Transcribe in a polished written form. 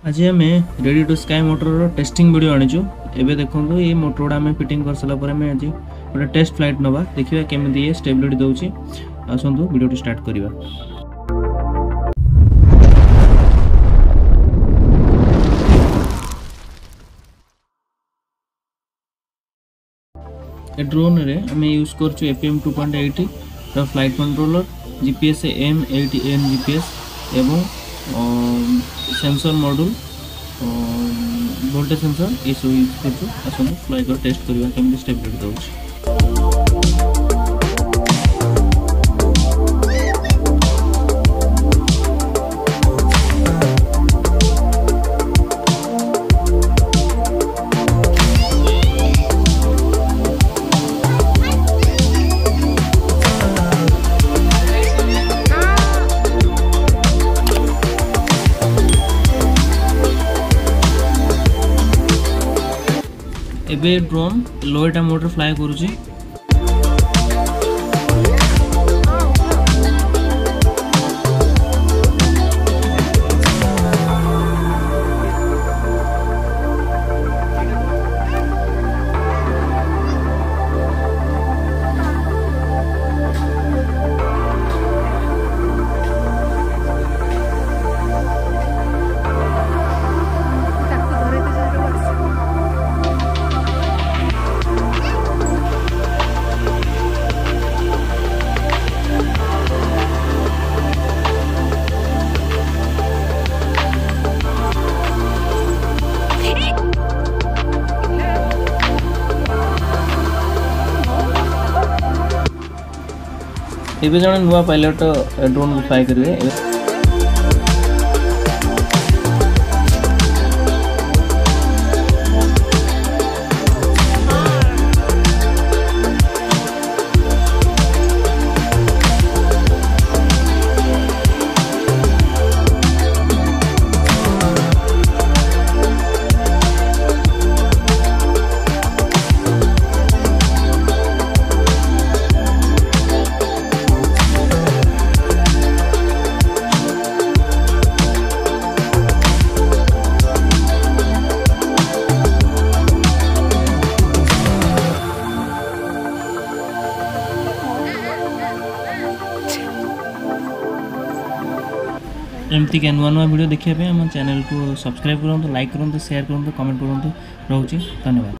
आज आम ready to sky motor testing video आनीचु। एबे देखो ये मोटर गुड़ा आम फिटिंग कर सारा आज गोटे टेस्ट फ्लाइट नवा देखिए केमी ये स्टेबिलिटी दौर। आसतु वीडियो स्टार्ट करवा। ड्रोन रे आम यूज कर APM 2.8 flight controller GPS M80 GPS एवं सेंसर मॉड्यूल वोल्टेज सेंसर ये सब यूज कर फ्लाई कर टेस्ट करवा केमती स्टेबिलिटी दौर। एबे ड्रोन लोएटा मोटर फ्लाई करूची। एबे जने नुआ पायलट ड्रोन को फ्लाई करिवे। एमती के नुआ नुआ वीडियो देखिए आम चैनल को सब्सक्राइब करूँ, लाइक करूँ, शेयर करूँ, कमेंट करूँ। रोचे धन्यवाद।